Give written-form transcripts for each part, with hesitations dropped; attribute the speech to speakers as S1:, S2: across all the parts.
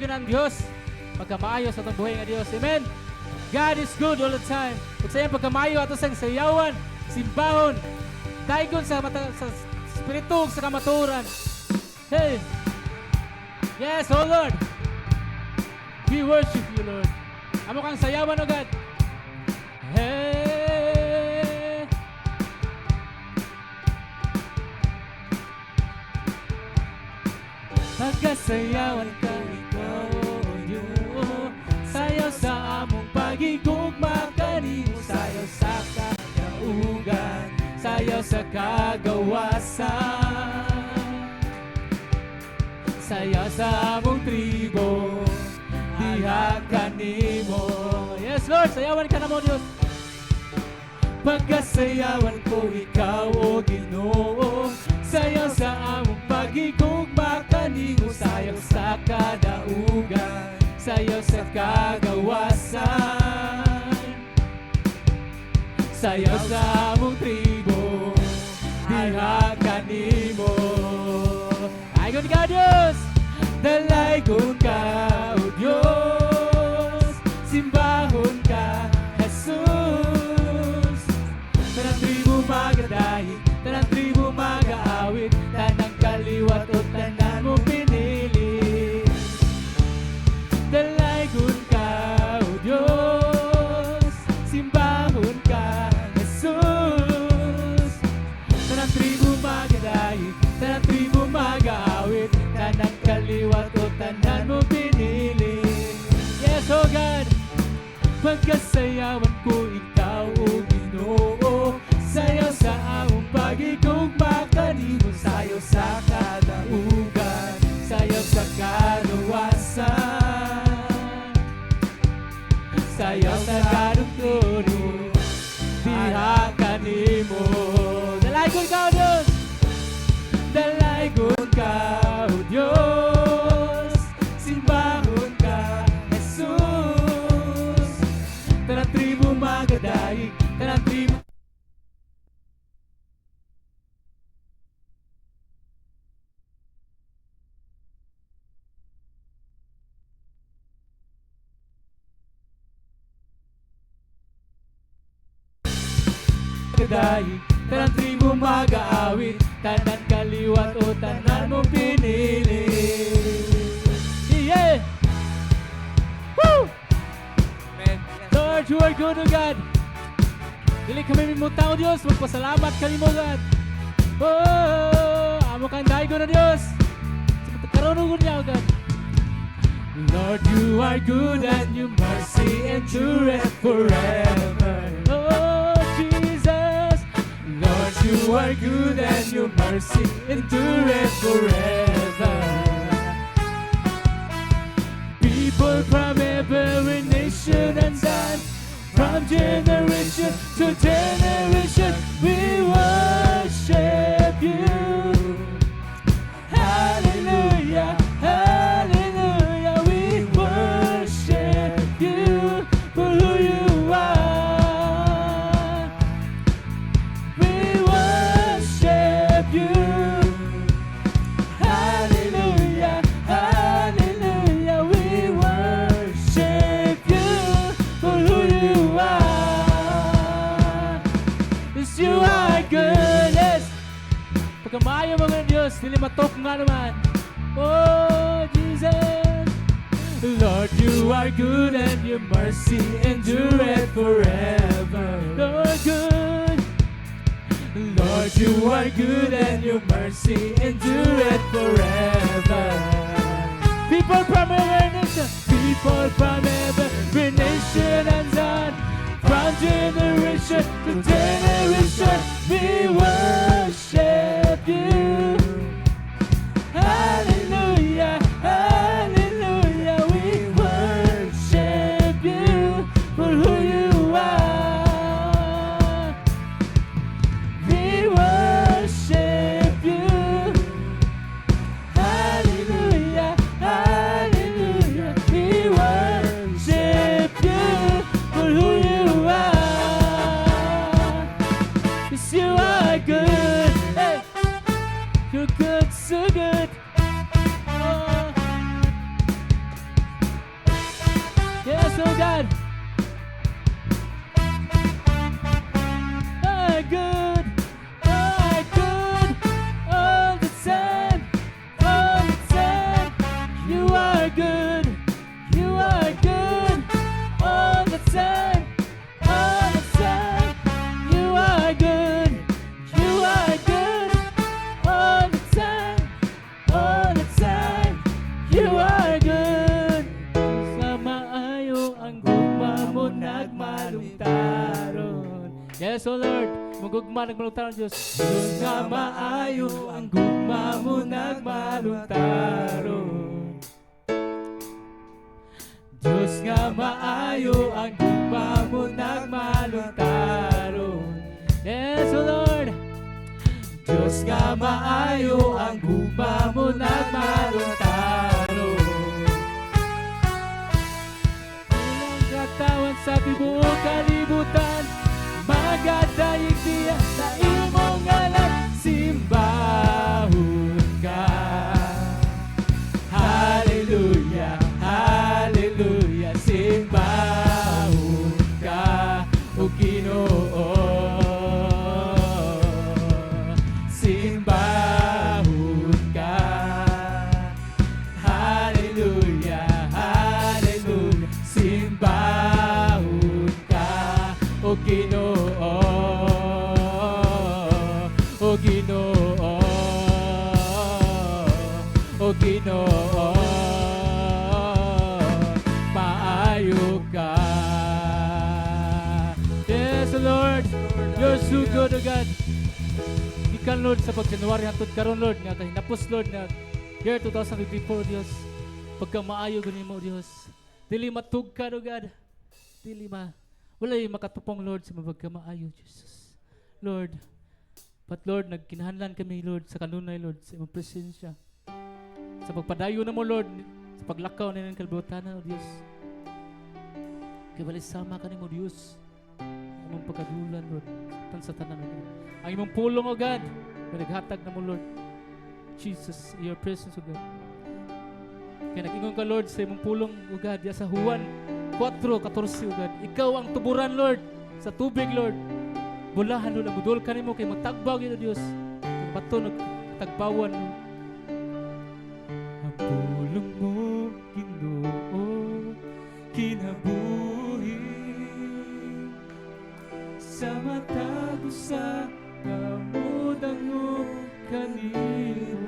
S1: ng Diyos, pagkamayo sa itong buhay ng Diyos. Amen. God is good all the time. Kung sa iyang pagkamayo ato sang sayawan, simbahon, daigon sa spiritu, sa kamaturan. Hey. Yes, oh Lord. We worship you, Lord. Amo kang sayawan, oh God. Hey. Pagkasayawan ka, ikaw, oh Diyos. Sayaw sa among pagigugma kanimo, sayaw sa kakaugan, sayaw sa kagawasan, sayaw sa among tribo, diha kanimo. Yes, Lord, sayawan ka na mo, Diyos. Pagkasayawan ko, ikaw, o Ginoo. Sayaw sa among pagigugma kanimo, sayaw sa kadaugan, sayaw sa kagawasan, sayaw sa among tribo, diha kanimo. Aygon ka, Diyos, dalaygon ka, o Diyos, simbahon ka, Jesus. Tanang tribo magadahi, tanang tribo mag-aawit, tanang kaliwat o tanan mo pinili. Dalaygon ka, o Diyos, simbahon ka, Jesus. Tanang tribo magadahi, tanang tribo mag-aawit, tanang kaliwat o tanan mo pinili. Yes, oh God, pagkasayawan ko, ikaw, o Ginoo. Sayaw sa among pagigugma kanimo, sayaw sa kadaugan, sayaw sa kadawasan, sayaw sa kadugturo, diha kanimo. Dalaygon ka, o Diyos, dalaygon ka, o Diyos, simbahon ka, Jesus. Tanang tribo magadaig, tanang tribo magadaig, tanang tribo mag-aawit, tanan kaliwat o tanan mo pinili. Yeah! Woo! Lord, you are good, O God. Dili kami mimutang, O Diyos. Magpasalamat kami mo, God. Oh, amo kang daigo na Diyos. Sa karunungan niya, O God. Lord, you are good and your mercy endureth forever. Oh, Jesus. Lord, you are good and your mercy endureth forever. People from every nation and land, from generation to generation, we worship you. Hallelujah, hallelujah, we worship you for who you are. We worship you. Hallelujah, hallelujah, we worship you for who you are. Yes, you are good. Yes. Pagkamayo mga Diyos, dili matok nga naman. Oh, Jesus. Lord, you are good and your mercy endureth forever. Lord, good. Lord, you are good and your mercy endureth forever. People from every nation, people from every nation and land, from generation to generation, we worship you. Hallelujah, hallelujah, we worship you for who you are. We worship you. Hallelujah, hallelujah, we worship you for who you are. Yes, you are good. Hey. Yes, oh God. Oh, good. Oh, good. All the time. All the time. You are good. You are good. All the time. All the time. You are good. You are good. All the time. All the time. You are good. Sa maayo ang gugma mo nagmalungtaron. Yes, oh Lord. Magugma nagmalungtaron Diyos. Diyos nga maayo ang gugma mo nagmalungtaron. Diyos nga maayo ang gugma mo nagmalungtaron. Yes, oh Lord. Diyos nga maayo ang gugma mo nagmalungtaron. Ilang katawan sa tibuok kalibutan, magadayig diya sa imong ngalan, simbahon ka. Hallelujah, hallelujah, simbahon ka, o Ginoo. Simbahon ka. Hallelujah, hallelujah, simbahon ka, o Ginoo. O Ginoo. O Ginoo. Maayo ka. Yes, Lord. You're so good, O God. Ikan, Lord, sa pag-January hantod karon, Lord, nga hinapos, Lord, nga year 2024, Dios. Pagka maayo ganin mo, Dios. Dili matugkad, O God. Dili walay makatupong, Lord, sa pagka maayo, Jesus. Lord, but Lord, nagkinahanglan kami, Lord, sa kanunay, Lord, sa imong presensya. Sa pagpadayo na mo, Lord, sa paglakaw na ng kalibutanan, O Dios. Kaya walay sama ka ni mo, Dios. Imong pagkadulan, Lord, sa tanan, Lord. Ang imong pulong, O God, naghatag na mo, Lord. Jesus, your presence, O God. Kaya nag-ingon ka, Lord, sa imong pulong, O God, ya sa Juan 4:14, O God. Ikaw ang tuburan, Lord, sa tubig, Lord. Bulahan, Lord, ang budol ka ni mo, kaya magtagbaw yun, O Diyos. Bato, nagtagbawan, Lord. Ang pulong mo, Ginoo, kinabuhi sa matag sa kamudango kanimo.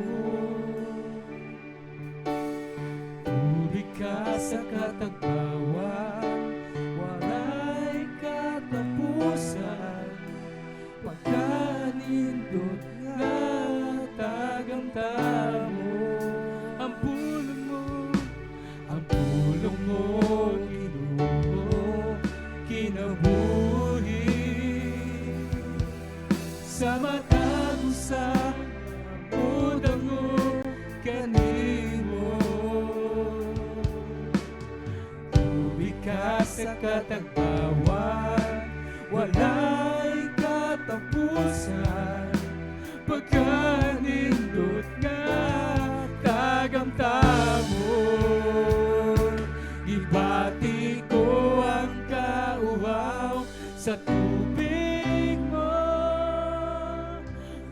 S1: Tubig ka sa katagbawan, walay katapusan, pagkanindot nga tagamtamo. Ang pulong mo, Ginoo, kinabuhi sa matag sa kamudango kanimo. Tubig ka sa katagbawan, walay katapusan, pagkanindot nga tagamtamon. Ibati ko ang kauhaw sa tubig mo,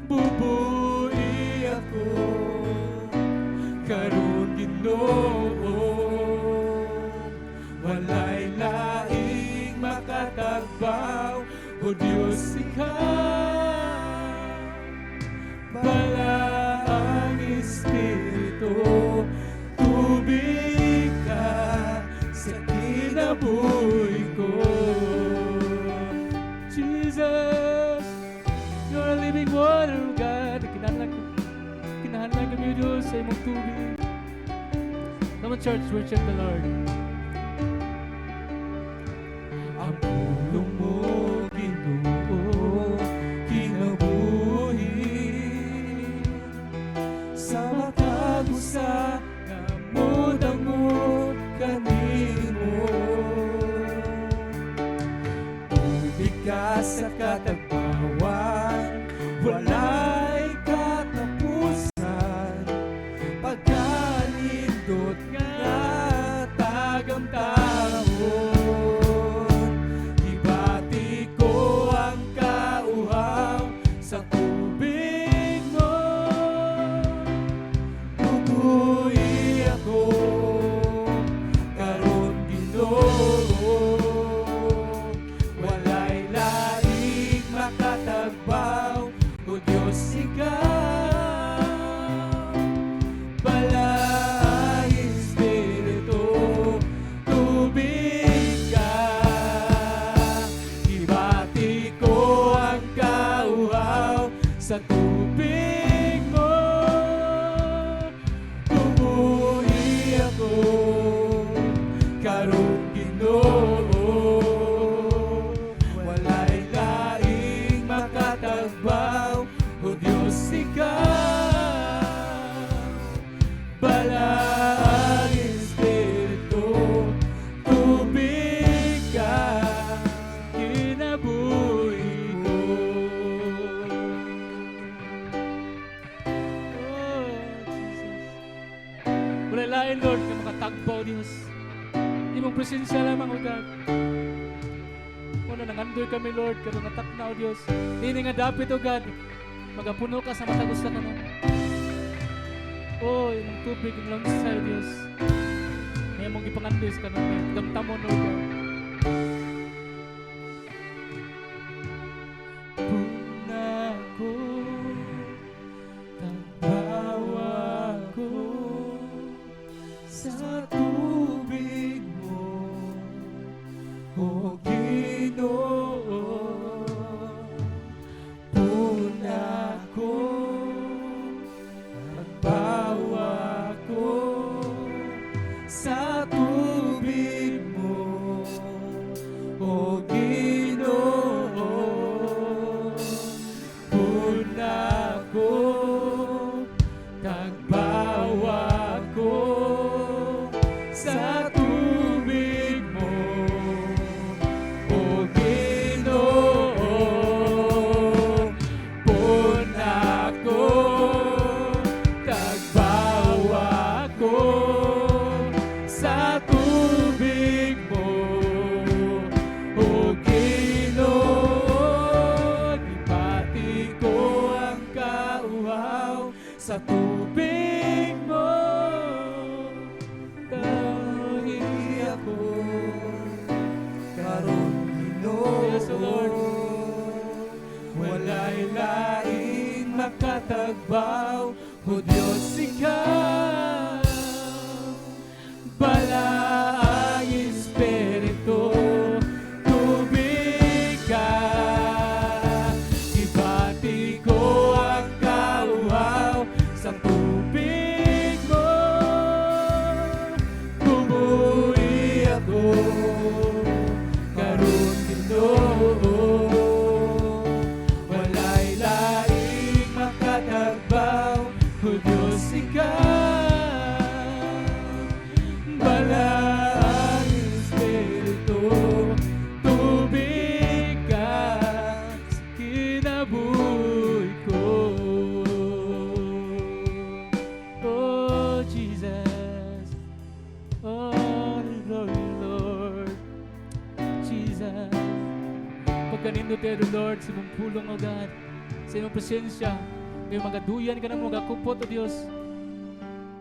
S1: bubuhi ako karon, Ginoo. Walay laing makatagbaw, O Diyos, ikaw. Bala ang Espiritu, tubig ka sa kinabuhi ko. Jesus, you're a living water, God. Kinahanglan kami, Diyos, sa imong tubig. Come on, church, worship the Lord. Ang pulong mo, Ginoo, kinabuhi sa matag sa kamudango kanimo. Tubig ka sa katagbawan, walay katapusan, pagkanindot nga tagamtamo. tagbaw Dios. Imong presensya lamang o God. Una nangandoy kami Lord karon natakna o Dios. Dili nga dapit o God. Magapuno ka sa matagos na kanon. Oh, imong tubig ang lansay Dios. May imong gipangandoy sa kanon. Damtamon o God. Sa tubig mo tahi ako karon Ginoo. Yes, Lord. Walay laing makatagbaw o Diyos ikaw. Balaang Espiritu tubig ka. Ibati ko ang kauhaw sa tubig mo, bumuhi ako karon Ginoo. Walay laing makatagbaw o Diyos ikaw. Balaang Espiritu tubig ka sa kinabuhi ko. Jesus, oh glory Lord, Jesus. Pagkanindo tayo Lord, sa mong pulong o God, sa iyong presensya, may mga duyan ka na mo, magkupot o Diyos.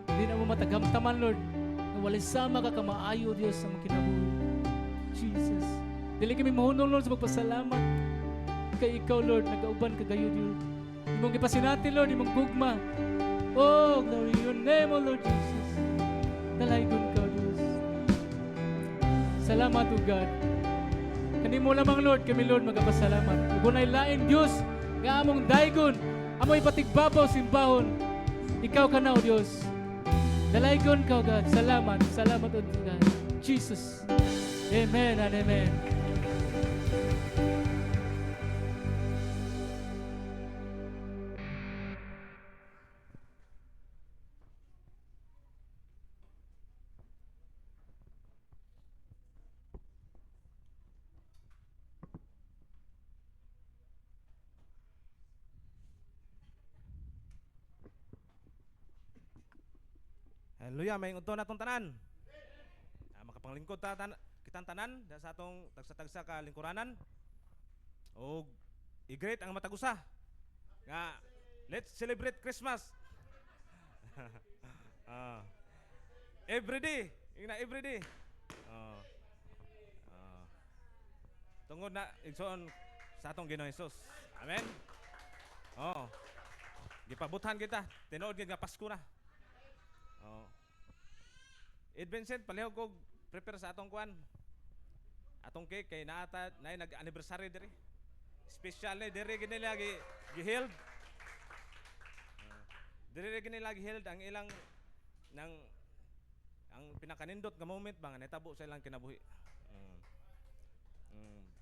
S1: Hindi na mo matagamtaman Lord, na walay sama ka kamaayo Diyos sa mong kinabuhi. Jesus, dili kami mahunong Lord sa magpasalamat kay ikaw Lord, nagauban ka gayo Diyos. Imong gipasinati Lord, imong gugma. Oh, glory your name, O Lord Jesus. Dalaygon ka, Diyos. Salamat, O God. Kanimo lamang, Lord, kami, Lord, magpasalamat. Ugunay lain, Diyos, nga among daygon, amoy patigbabaw simbahon. Ikaw ka na, O Diyos. Dalaygon ka, O God. Salamat, salamat, O God. Jesus. Amen and amen.
S2: Hallelujah, may unto natong tanan. Makapanglingkod ta kitang tanan sa atong tagsa-tagsa ka lingkuranan. O i-great ang matagusa. Nga let's celebrate Christmas. Every day, every day. Tungod na igsoon sa atong Ginoong Hesus. Amen. Oh. Gipabutan kita, tinuod gid nga Pasko na. Oh. Ed Vincent, palihog ko prepare sa atong kuan. Atong cake kay naata nay nag-anniversary diri. Special ni diri gid nila gi-held. Diri gid nila gi-held ang ilang nang ang pinakanindot nga moment ba nga natabo sa ilang kinabuhi.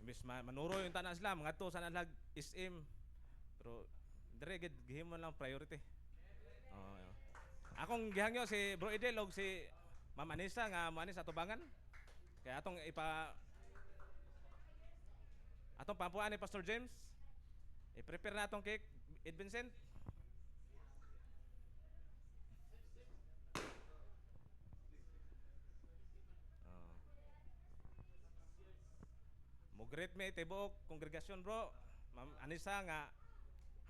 S2: Imbis manuro yung tanan sila ngadto sa nalag SM. Pero diri gid gihimo lang priority. Akong gihangyo si Bro Edel og si Ma'am Anissa nga manis sa tubangan. Kaya atong pampuan ni Pastor James. I-prepare na atong cake, Ed Vincent. great me tibuok kongregasyon bro. Ma'am Anisa nga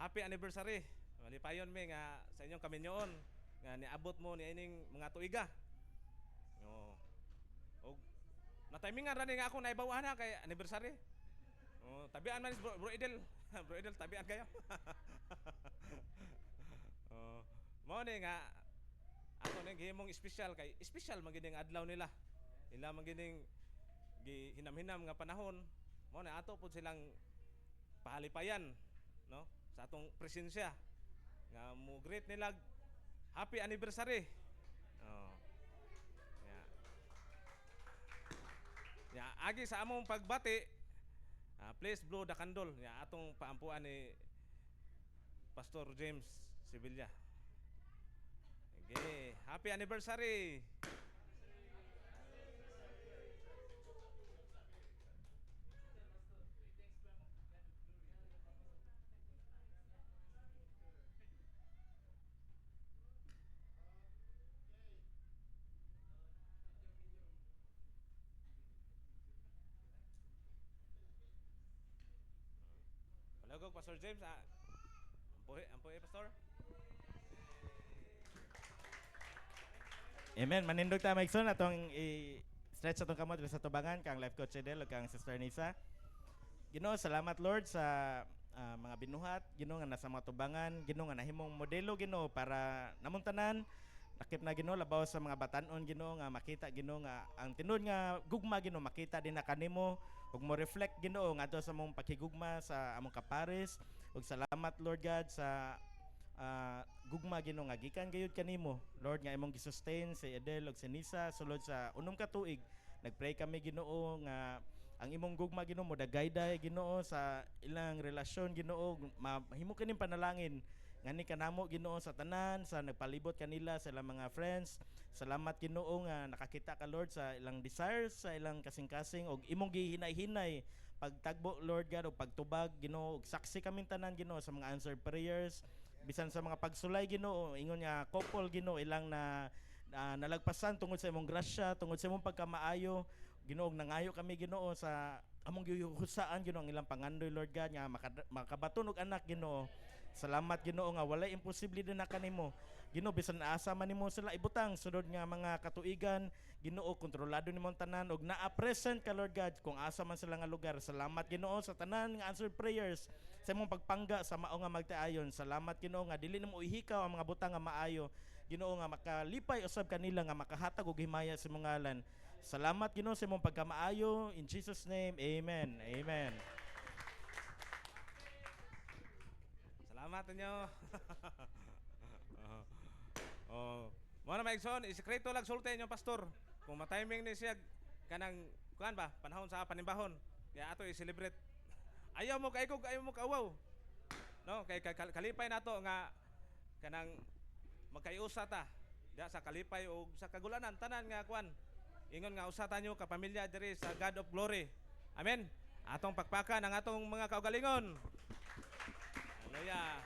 S2: happy anniversary. Malipayon mi nga sa inyong kaminyoon nga niabot mo ni ining mga tuiga. Oh. Og na-timingan ra ni nga ako naibawa na kay anniversary. Oh, tabian man is bro Idel. Bro Idel tabian kayo. Oh, mo ni nga ako ning gihimong special kay special man gid ang adlaw nila. Ila man gid hinam-hinam nga panahon. Mo na ato pud silang pahalipayan, no? Sa atong presensya nga mo greet nila happy anniversary. Oh. Ya, agi sa among pagbati, please blow the candle. Ya, atong paampuan ni Pastor James Sevilla. Okay, happy anniversary. Palagog Pastor James, ampuhi Pastor.
S3: Amen. Manindog ta Maigson atong i-stretch atong kamot sa tubangan kang life coach Edel ug kang Sister Nisa. Ginoo, salamat Lord sa mga binuhat, Ginoo nga nasa mga tubangan, Ginoo nga nahimong modelo Ginoo para namong tanan lakip na Ginoo labaw sa mga batan-on Ginoo nga makita Ginoo nga ang tinud nga gugma Ginoo makita din na kanimo ug mo reflect Ginoo nga sa among pakigugma sa among kapares ug salamat Lord God sa gugma Ginoo nga gikan gayud kanimo Lord nga imong gisustain si Edel ug si Nisa sulod sa unom ka tuig. Nagpray kami Ginoo nga ang imong gugma Ginoo mo dagayday Ginoo sa ilang relasyon Ginoo mahimo kaning panalangin ngani kanamo Ginoo sa tanan sa nagpalibot kanila sa ilang mga friends. Salamat Ginoo nga nakakita ka Lord sa ilang desires sa ilang kasing-kasing og imong gihinay-hinay pagtagbo Lord God og pagtubag Ginoo og saksi kaming tanan Ginoo sa mga answered prayers bisan sa mga pagsulay Ginoo ingon nga couple Ginoo ilang nalagpasan tungod sa imong grasya tungod sa imong pagkamaayo Ginoo nangayo kami Ginoo sa among gihusaan Ginoo ang ilang pangandoy Lord God nga makabaton og anak Ginoo. Salamat Ginoo nga walay imposible din na kanimo Ginoo bisan asa man nimo sila ibutang sunod nga mga katuigan Ginoo kontrolado nimong tanan og naa present ka Lord God kung asa man sila nga lugar. Salamat Ginoo sa tanan nga answered prayers sa imong pagpangga sa mao nga magtaayon. Salamat Ginoo nga dili nimo ihikaw ang mga butang nga maayo Ginoo nga makalipay usab kanila nga makahatag og himaya sa imong ngalan. Salamat Ginoo sa imong pagkamaayo in Jesus name. Amen. Amen.
S2: Salamat ninyo. Oh, mo na Maigson, isekreto lang sulti inyo pastor. Kung ma-timing ni siya kanang kuan ba, panahon sa panimbahon. Kaya ato i-celebrate. Ayaw mo kaikog, ayaw mo kauwaw. No, kay kalipay nato nga kanang magkaiusa ta. Diya sa kalipay o sa kagulanan tanan nga kuan. Ingon nga usata nyo kapamilya diri sa God of Glory. Amen. Atong pakpakan ang atong mga kaugalingon. Hallelujah.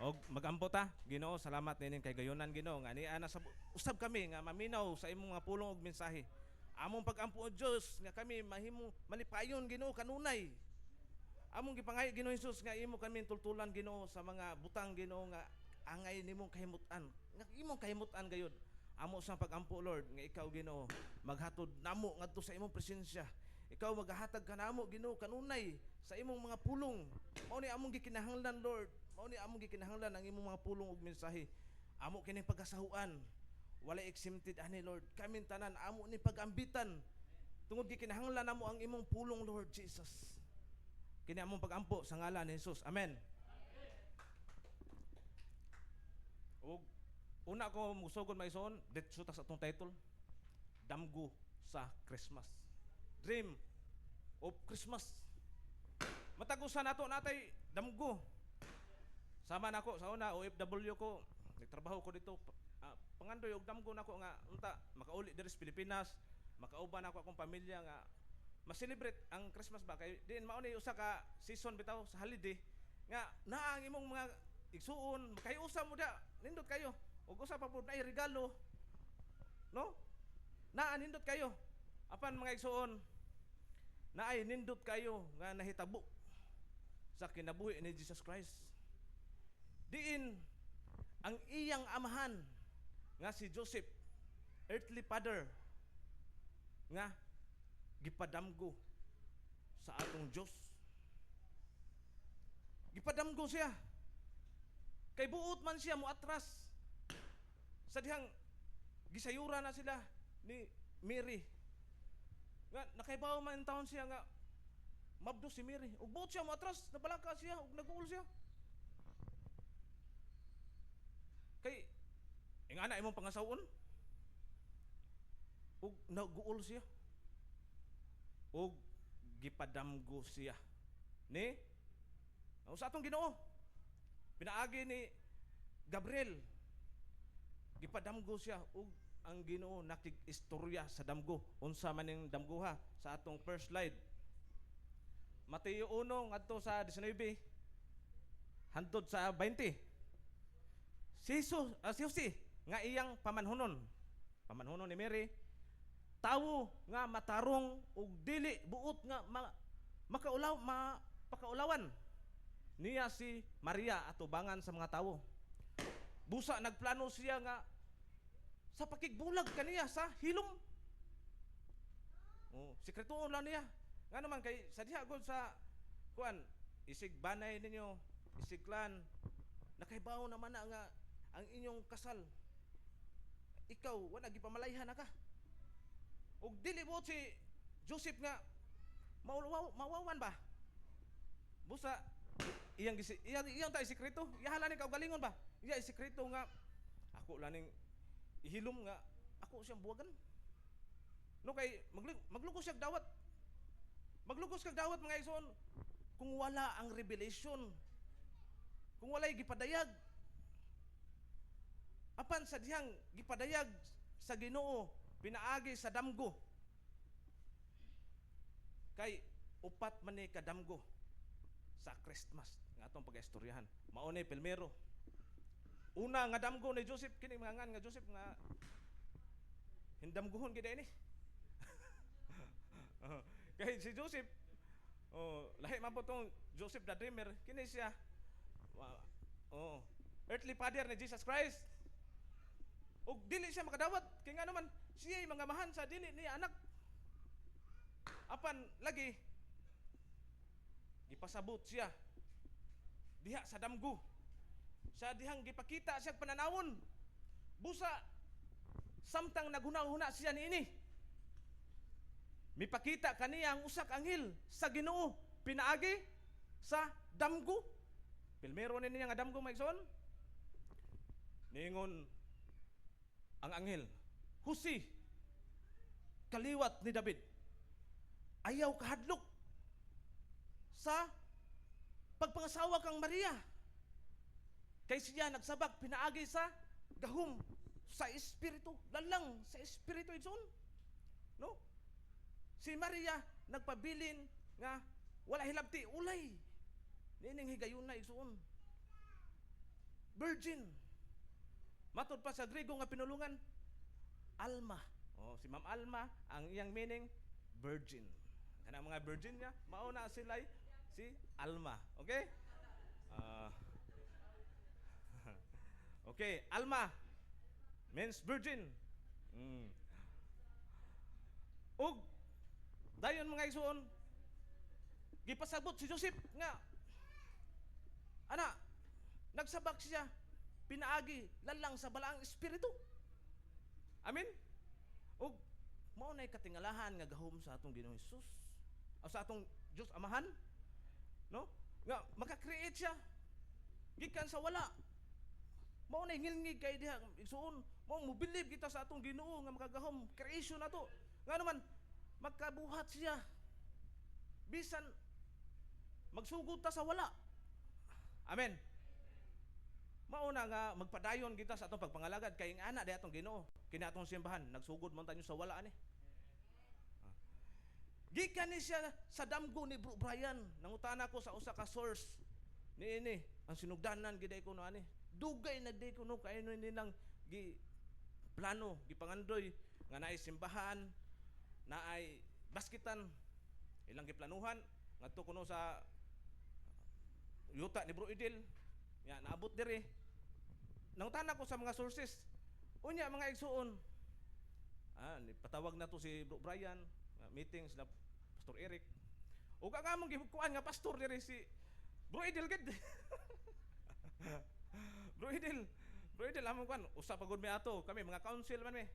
S2: Og magampo ta, Ginoo, salamat ninin kay gayunan Ginoo nga niana sa usab kami nga maminaw sa imong mga pulong og mensahe. Among pagampo o Dios nga kami mahimo malipayon Ginoo kanunay. Among gipangayo Ginoo Hesus nga imo kami tultulan Ginoo sa mga butang Ginoo nga angay nimong kahimutan. Nga imong kahimutan gayud. Amo sa pagampo Lord nga ikaw Ginoo maghatod namo ngadto sa imong presensya. Ikaw maghatag kanamo Ginoo kanunay sa imong mga pulong. Mao ni among gikinahanglan Lord. Mao ni among gikinahanglan ang imong mga pulong ug mensahe. Amo kini pagasahuan. Walay exempted ani Lord. Kami tanan amo ni pagambitan. Tungod gikinahanglan namo ang imong pulong Lord Jesus. Kini among pagampo sa ngalan ni Jesus. Amen. Og una ko musugod maison, detso ta sa atong title. Damgo sa Christmas. Dream of Christmas. Matagusan nato natay damgo. Sama nako sa una OFW ko, nagtrabaho ko dito. Pangandoy og damgo nako nga unta makauli diri sa Pilipinas, makauban ako akong pamilya nga ma-celebrate ang Christmas ba kay diin mao ni usa ka season bitaw sa holiday nga naa ang imong mga igsuon kay usa mo da nindot kayo ug usa pa pud ay regalo. No? Naa nindot kayo. Apan mga igsuon na ay nindot kayo nga nahitabo sa kinabuhi ni Jesus Christ. Diin ang iyang amahan nga si Joseph, earthly father, nga gipadamgo sa atong Diyos. Gipadamgo siya. Kay buot man siya moatras. Sa dihang gisayura na sila ni Mary. Nga nakaibaw man taon siya nga mabdo si Mary. Ug buot siya moatras, nabalaka siya ug naguol siya. Kay ingana imong pangasawon ug naguol siya. Ug gipadamgo siya ni sa atong Ginoo. Pinaagi ni Gabriel, gipadamgo siya ug ang Ginoo nakig-istorya sa damgo. Unsa man ning damgoha sa atong first slide. Mateo 1 ngadto sa 19 hangtod sa 20. Si Jose nga iyang pamanhunon ni Mary, tawo nga matarong ug dili buot nga pakaulawan niya si Maria atubangan sa mga tawo. Busa nagplano siya nga sa pakigbulag kaniya sa hilom. Sikretuon lang niya. Nga naman kay sa diha gud sa kuan isig banay ninyo, isiglan nakaibaw naman na nga ang inyong kasal. Ikaw wala gipamalaihan na ka. Ug dili buot si Joseph nga mawawan ba? Busa iyang ta isikreto, iyahala ni kaugalingon ba? Iya isikreto nga ako laning ihilom nga ako siyang buwagan. No kay maglugos siya dawat. Maglugos kag dawat mga igsoon kung wala ang revelation. Kung walay gipadayag. Apan sa dihang gipadayag sa Ginoo pinaagi sa damgo. Kay upat man ni kadamgo sa Christmas nga atong pag-istoryahan. Mao ni Pilmero. Una nga damgo ni Joseph kini mga ngan nga Joseph nga hindamguhon gid ini. Kay si Joseph lahi man po tong Joseph the Dreamer kini siya earthly father ni Jesus Christ. Ug dili siya makadawat kay nga naman siya ay mangamahan sa dili ni anak. Apan lagi gipasabot siya diha sa damgo. Sa dihang gipakita siya pananawon. Busa samtang naghuna-huna siya niini. Mipakita kaniya ang usak anghel sa Ginoo pinaagi sa damgo. Pilmero ni niya nga damgo maigsoon. Ningon ang anghel, Jose, kaliwat ni David, ayaw kahadlok sa pagpangasawa kang Maria. Kay siya nagsabak pinaagi sa gahom sa espiritu, lalang sa espiritu igsoon. No? Si Maria nagpabilin nga wala hilabti ulay. Nining higayon na igsoon. Virgin. Matod pa sa Griego nga pinulungan, Alma. Si Ma'am Alma ang iyang meaning virgin. Kana mga virgin niya, mauna sila si Alma. Okay? Okay, Alma means virgin. Ug dayon mga igsoon, gipasabot si Joseph nga ana, nagsabak siya pinaagi lalang sa balaang espiritu. Amen. Ug mao nay katingalahan nga gahom sa atong Ginoong Hesus o sa atong Dios Amahan, no? Nga maka-create siya gikan sa wala. Mao nay ngilngig kay diha igsoon, mao mo believe kita sa atong Ginoo nga makagahom creation nato. Nga naman magkabuhat siya bisan magsugod ta sa wala. Amen. Mauna nga magpadayon kita sa atong pagpangalagad kay ang ana di atong Ginoo kini atong simbahan nagsugod man tayo sa wala ani. Gikan ni siya sa damgo ni Bro Brian. Nangutana ko sa usa ka source niini ang sinugdanan giday ko no ani. Dugay na di ko no kay no nilang gi plano gipangandoy nga naay simbahan, naay basketan. Ilang giplanuhan ngadto kuno sa yuta ni Bro Idil. Ya naabot diri. Nangutana ko sa mga sources. Unya mga igsuon. Patawag na to si Bro Brian, meeting sila Pastor Eric. Ug ka mong gibukuan nga pastor diri si Bro Idil gid. Bro Idil among kuan, usa pagod mi ato, kami mga council man mi.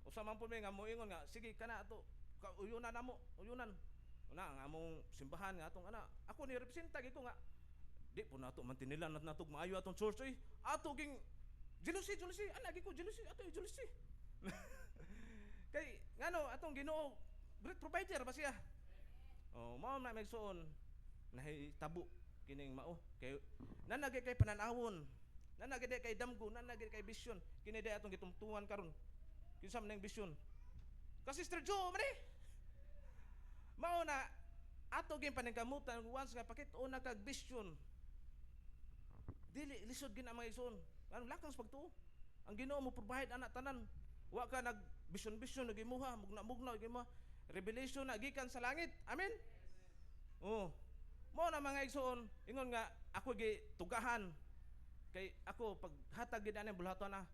S2: Usa man pud mi nga moingon nga sige kana ato, uyunan namo, uyunan. Una nga among simbahan nga atong ana, ako ni representa gito nga di po nato mantinilan natug maayo atong church oy. Ato ging jealousy, ana gi ko jealousy, ato jealousy. Kay ngano atong Ginoo great provider ba siya? Oh, mao na magsuon nahitabo kining mao kay nanagay kay pananawon, nanagay kay damgo, nanagay kay vision kini day atong gitumtuan karon. Kinsa man ning vision? Ka Sister Jo man eh. Mao na ato gyud paningkamutan once nga pakit-o na kag vision. Dili lisod gid ang mga igsoon. Ano lakang pagtuo. Ang Ginoo mo provide anak tanan. Wa ka nag vision nagimuha, mugna nagimuha. Revelation na gikan sa langit. Amen. Oh. Mao na mga igsoon, ingon nga ako gi tugahan kay ako pag hatag gid ani bulhaton na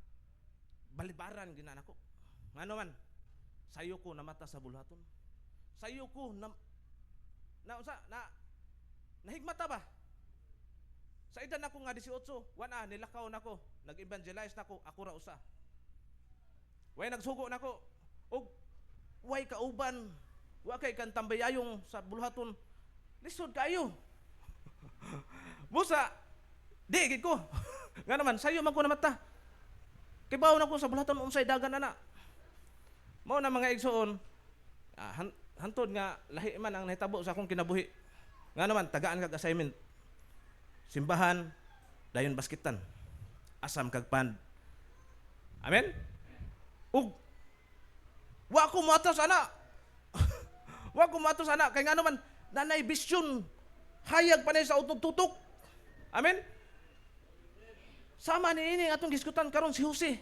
S2: balibaran gid na nako. Ngano man? Sayo ko namata sa bulhaton. Sayo ko na nahigmata ba? Sa edad nako nga 18, wana nilakaw nako, nag-evangelize nako, ako ra usa. Way nagsugo nako og way kauban, wa kay kan tambayayong sa bulhaton. Lisod kayo. Busa di gid ko. Nga naman sayo man ko namata. Kibaw nako sa bulhaton unsay dagan ana. Mao na mga igsoon, hantod nga lahi man ang nahitabo sa akong kinabuhi. Nga naman tagaan kag assignment. Simbahan dayon basketan. Asam kag pan. Amen. Ug wa ko moatos ana. Wa ko moatos ana kay ngano man nanay vision hayag panay sa utog tutok. Amen. Sama ni ini atong giskutan karon si Jose.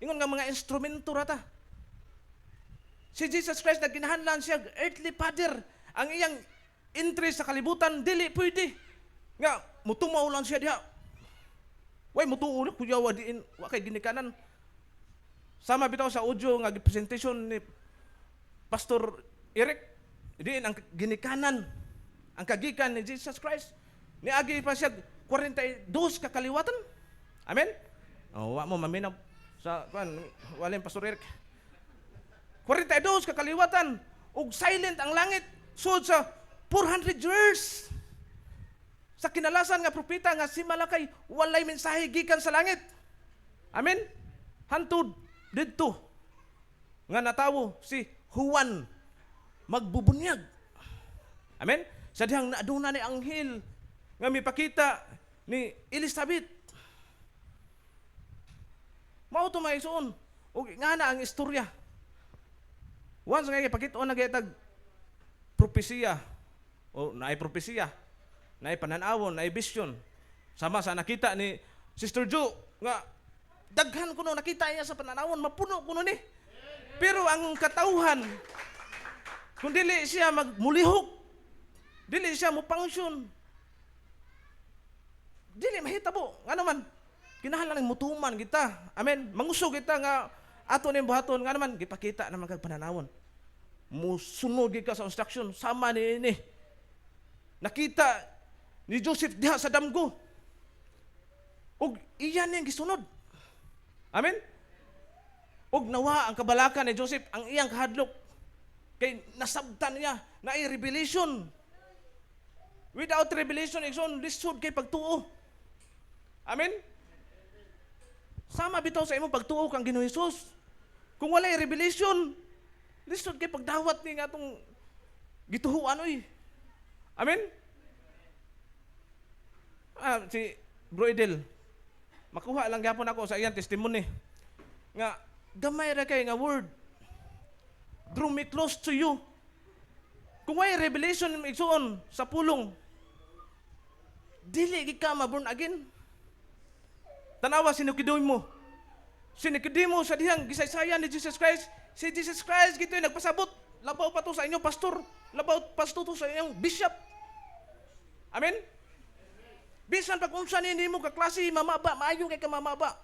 S2: Ingon nga mga instrumento rata. Si Jesus Christ nagkinahanglan siya earthly father. Ang iyang interest sa kalibutan dili pwede. Nga mutumaw lang siya diha. Way mutuo kuya wa diin wa kay ginikanan. Sama bitaw sa audio nga presentation ni Pastor Eric, diin ang ginikanan, ang kagikan ni Jesus Christ. Niagi pa siya 42 kakaliwatan. Amen? Oh, wa mo maminaw sa walin Pastor Eric. 42 kakaliwatan ug silent ang langit sud sa 400 years. Sa kinalasan nga propeta nga si Malakay walay mensahe gikan sa langit. Amen? Hantud didto nga natawo si Juan magbubunyag. Amen? Sa dihang naaduna ni anghel nga mipakita ni Elizabeth. Mao to maison ug nga na ang istorya. Once nga ipakita na gaytag propesiya o naay propesiya, naay pananawon, naay vision. Sama sa nakita ni Sister Jo nga daghan kuno nakita niya sa pananawon, mapuno kuno ni. Pero ang katauhan kung dili siya magmulihok, dili siya mo function, dili mahitabo. Nga naman, kinahanglan mutuman kita. Amen. Mangusog kita nga ato ning buhaton nga naman gipakita na magag pananawon. Musunod gid ka sa instruction sama ni nakita ni Joseph diha sa damgo. Ug iyan ning gisunod. Amen. Ug nawa ang kabalakan ni Joseph ang iyang kahadlok kay nasabtan niya na revelation. Without revelation, igsoon lisod kay pagtuo. Amen. Sama bitaw sa imong pagtuo kang Ginoong Hesus. Kung walay revelation, lisod kay pagdawat ni nga atong gituhuan oy. Amen. Si Bro Idil, makuha lang gyapon ako sa iyang testimony nga gamay ra kay nga word drew me close to you. Kung way revelation igsuon sa pulong, dili gid ka ma-born again. Tanawa Nicodemus mo sa dihang gisaysayan ni Jesus Christ. Si Jesus Christ gito'y nagpasabot. Labaw pa to sa inyo, pastor. Labaw pastor to sa inyong bishop. Amen? Bisan pag unsa ni mo ka klase mamaba, maayo kay ka mamaba.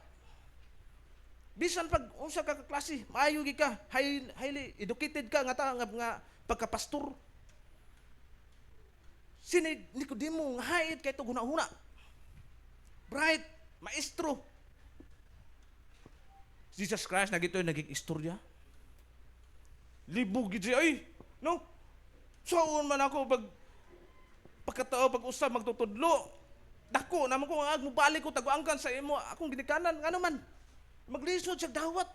S2: Bisan pag unsa ka klase, maayo gi ka, highly educated ka nga pagkapastor. Sini Nicodemo nga hait kay to guna-huna. Bright, maestro. Jesus Christ nagito naging istorya. Libog gid ay, no? Soon man ako pagkatao pag-usab magtutudlo. Dako naman ko ang mubalik ko taguangkan sa imo akong ginikanan ngano man. Maglisod sa dawat.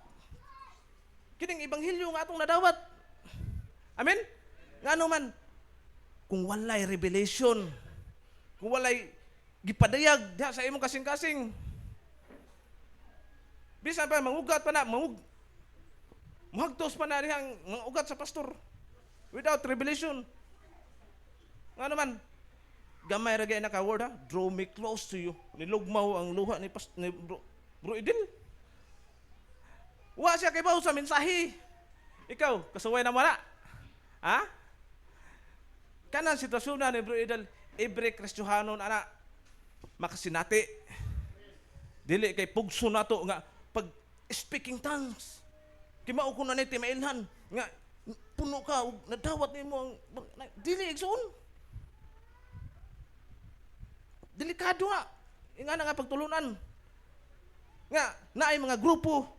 S2: Kining ebanghelyo nga atong nadawat. Amen? Ngano man kung walay revelation, kung walay gipadayag diha sa imong kasing-kasing. Bisan pa mangugat pa na, muhagtos pa na dihang mangugat sa pastor without revelation. Ngano man gamay ra gay naka word ha, draw me close to you. Nilugmaw ang luha ni Bro Idil. Wa siya kay bawo sa mensahe. Ikaw, kasuway na mo na. Ha? Kanan sitwasyon na ni Bro Idil, every Kristiyanon ana makasinati. Dili kay pugso nato nga pag speaking tongues. Kimao ko na ni timailhan nga puno ka ug nadawat nimo ang dili igsoon. Delikado nga. Nga na nga pagtulunan. Nga, naay mga grupo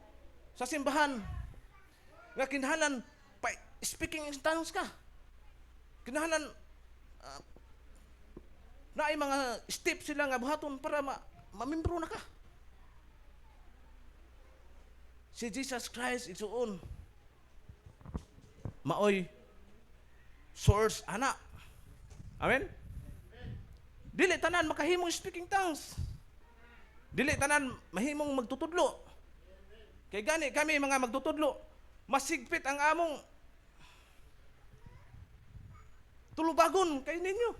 S2: sa simbahan. Nga kinahanglan speaking in tongues ka. Kinahanglan naay mga steps sila nga buhaton para mamimbro na ka. Si Jesus Christ isuon. Maoy source ana. Amen? Dili tanan makahimong speaking tongues. Dili tanan mahimong magtutudlo. Kay gani kami mga magtutudlo, masigpit ang among tulubagon kay ninyo.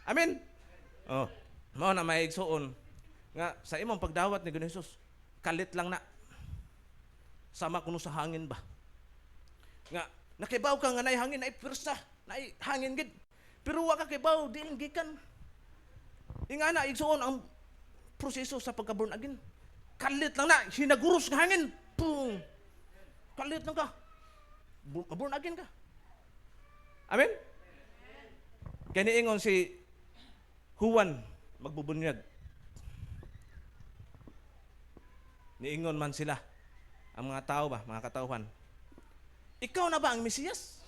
S2: Amen. Oh, mao na may igsuon nga sa imong pagdawat ni Ginoong Hesus, kalit lang na. Sama kuno sa hangin ba? Nga nakibaw ka nga nay hangin ay pwersa, nay hangin gid. Pero wa ka kibaw, di lang gikan. Ingana, igsuon ang proseso sa pagka-born again. Kalit lang na, hinaguros ng hangin. Boom! Kalit lang ka. Born again ka. Amen? Kaya niingon si Juan, magbubunyag. Niingon man sila, ang mga tao ba, mga katauhan. Ikaw na ba ang Mesiyas?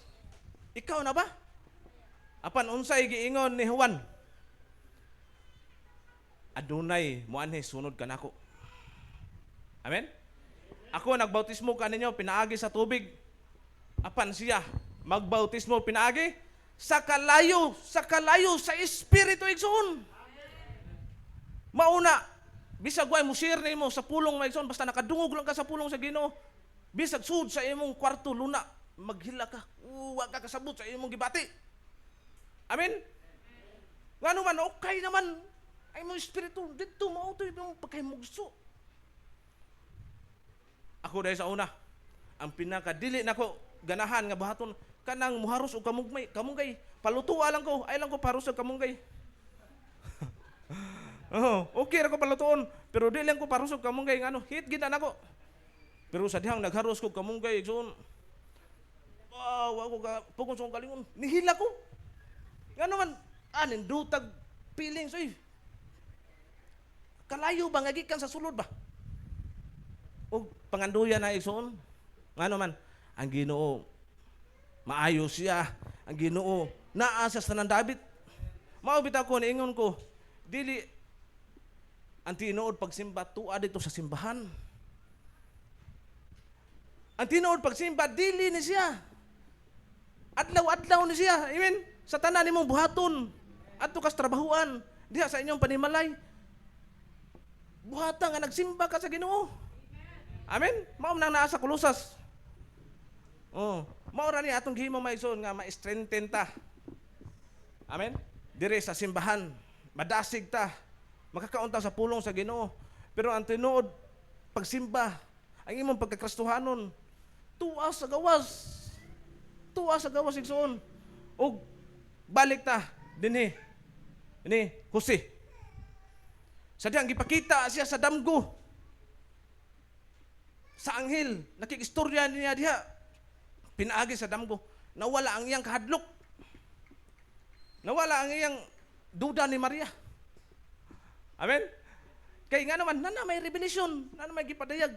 S2: Ikaw na ba? Apan unsay giingon ni Juan? Adunay muanhi sunod kanako. Amen? Ako nagbautismo kaninyo pinaagi sa tubig. Apan siya magbautismo pinaagi sa kalayo sa espiritu igsoon. Mauna bisag way mo share nimo sa pulong nga igsoon basta nakadungog lang ka sa pulong sa Ginoo. Bisag sud sa imong kwarto luna maghila ka. Wa ka kasabot sa imong gibati. Amen? Nga naman, okay naman. Ay mo espiritu, dito mo ito yung pagkaimugso. Ako dahil sa una, ang pinakadili na ko, ganahan nga bahaton, kanang muharos o kamunggay. Palutua lang ko, ay lang ko paros o kamunggay. Okay na ko palutuon, pero di lang ko paros o kamunggay. Ano, hit gina na ko. Pero sa dihang nagharos ko kamunggay, so, ako ka, pagkong sa kalingon, nihila ko. Nga naman, nindutag feelings, oy. Kalayo ba, ngagikan sa sulod ba? O panganduya na igsoon. Nga naman, ang Ginoo, maayo siya. Ang Ginoo, naasa sa David. Maubit ako, niingon ko, dili, ang tinuod pagsimba, tuwa dito sa simbahan. Ang tinuod pagsimba, dili ni siya. Adlaw-adlaw ni siya. Amen? Sa tanan nimong buhaton adto kas trabahuan diha sa inyong panimalay. Buhatan nga nagsimba ka sa Ginoo. Amen. Mao nang naa sa Kolosas. Mao ra ni atong gihimo maigsoon nga ma-strengthen ta. Amen. Dire sa simbahan, madasig ta. Makakaunta sa pulong sa Ginoo. Pero ang tinuod pagsimba, ang imong pagkakristohanon, tuwa sa gawas. tuwa sa gawas igsoon. Og balik ta dinhi. Ini Jose. Sa diyang gipakita siya sa damgo. Sa anghel, nakikistorya niya diha. Pinaagi sa damgo. Nawala ang iyang kahadlok. Nawala ang iyang duda ni Maria. Amen? Kaya nga naman, nana may revelation, nana may gipadayag.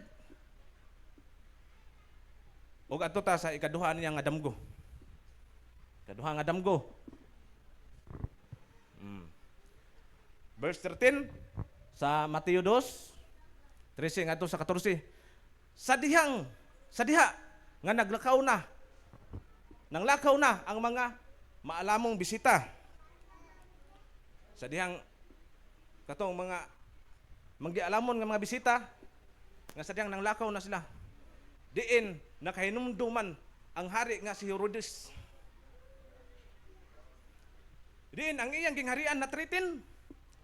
S2: O ato ta sa ikaduha niya nga damgo. Ikaduha nga damgo. Verse 13 sa Mateo 2, 13 nga sa 14. Sa diha nga naglakaw na. Nanglakaw na ang mga maalamong bisita. Sa dihang katong mga manggialamon nga mga bisita nga sadyang nanglakaw na sila. Diin nakahinumduman ang hari nga si Herodes. Diin ang iyang gingharian natritin.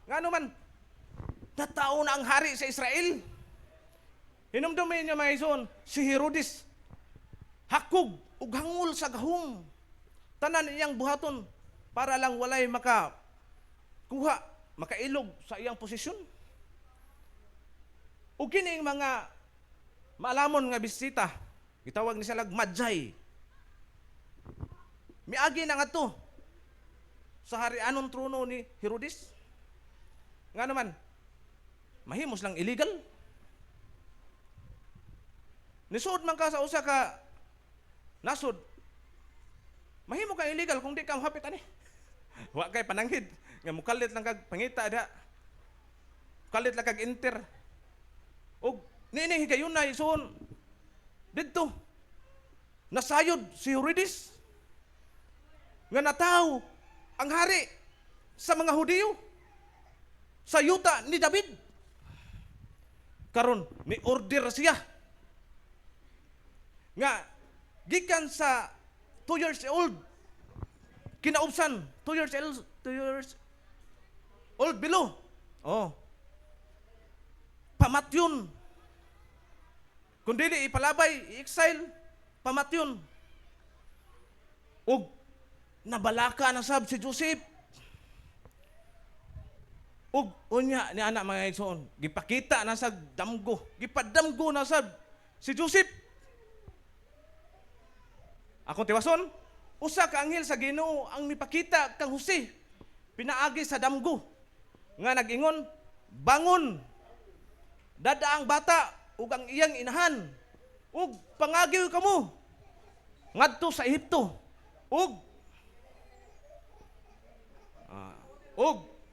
S2: Ngano man natao na ang hari sa Israel. Hinumduman niya mga ison si Herodes hakog ug hangul sa gahom. Tanan iyang buhaton para lang walay makailog sa iyang posisyon. O kining mga maalamon nga bisita, gitawag ni sila Magi. Miagi na nga to sa harianon trono ni Herodes. Nga naman, mahimos lang illegal. Nisod man ka sa usa ka nasod, mahimo kang illegal kung di ka mahapit ani. Wa kay pananghid nga mukalit lang kag pangita da. Kalit lang kag enter. Og nini higayon na ison didto nasayod si Herodes nga nataw ang hari sa mga Hudiyo sa yuta ni David. Karon ni order siya nga gikan sa 2 years old kinaubsan 2 years old below. Oh. Pamatyon. Kung dili ipalabay, i-exile, pamatyon. Ug nabalaka na sab si Joseph. Ug unya ni anak mga igsoon, gipakita na sa damgo, gipadamgo na sab si Joseph. Akong tiwason, usa ka anghel sa Ginoo ang mipakita kang Jose. Pinaagi sa damgo nga nag-ingon, bangon. Dada ang bata ug ang iyang inahan ug pangagiw kamo ngadto sa Ehipto ug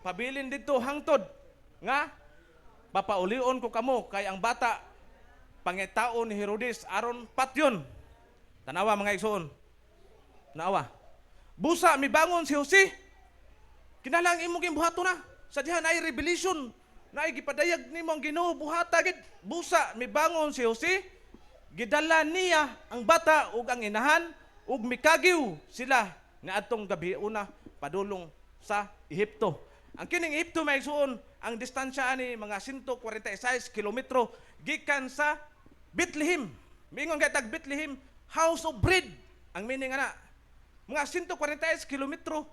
S2: pabilin didto hangtod nga papaulion ko kamo kay ang bata pangitaon ni Herodes aron patyon. Tanawa mga igsoon. Naawa. Busa mibangon si Jose. Kinalang imong gimbuhaton na. Sa diha ay revelation. Naay gipadayag nimo ang Ginoo buhata gid. Busa mibangon si Jose. Gidala niya ang bata ug ang inahan ug mikagiw sila nga atong gabi una padulong sa Ehipto. Ang kining Ehipto may igsoon ang distansya ani mga 146 kilometro gikan sa Bethlehem. Mingon kay tag Bethlehem, house of bread. Ang meaning ana, mga 146 kilometro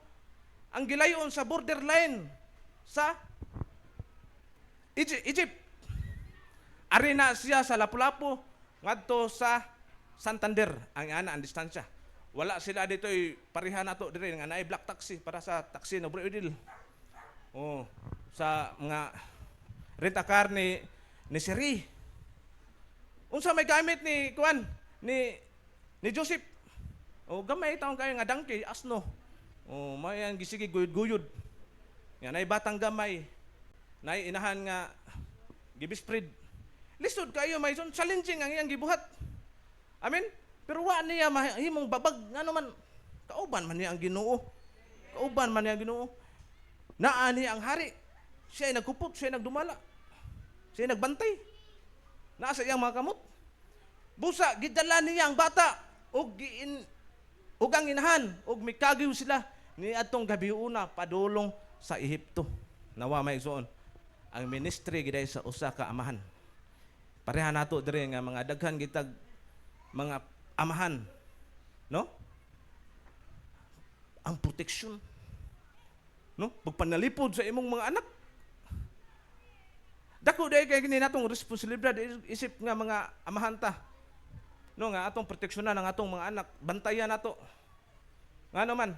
S2: ang gilayon sa borderline sa Egypt. Ari na siya sa Lapu-Lapu ngadto sa Santander ang ana ang distansya. Wala sila dito'y pareha nato dire nga naay black taxi para sa taxi na Broedil. Oh, sa mga rent-a-car ni Siri. Unsa may gamit ni kuan ni Joseph? Oh, gamay taong kayo nga dangkay asno. Oh, may ang gisigi guyod-guyod. Nga nay batang gamay. Nay inahan nga gibispred. Lisod kayo may son challenging ang iyang gibuhat. Amen. Pero wa niya mahimong babag ngano man kauban man niya ang Ginoo. Kauban man niya ang Ginoo. Naa niya ang hari. Siya ay nagkupot, siya ay nagdumala. Siya ay nagbantay. Naa sa iyang mga kamot. Busa gidala niya ang bata ug ang inahan ug mikagiw sila ni atong gabi una padulong sa Ehipto. Nawa may igsoon ang ministry giday sa usa ka amahan. Pareha nato dire nga mga daghan gitag mga amahan, no? ang proteksyon. No? Pagpanalipod sa imong mga anak. Dako day kay kini natong responsibilidad isip nga mga amahan ta. No nga atong proteksyonan ang atong mga anak, bantayan nato. Ngano man?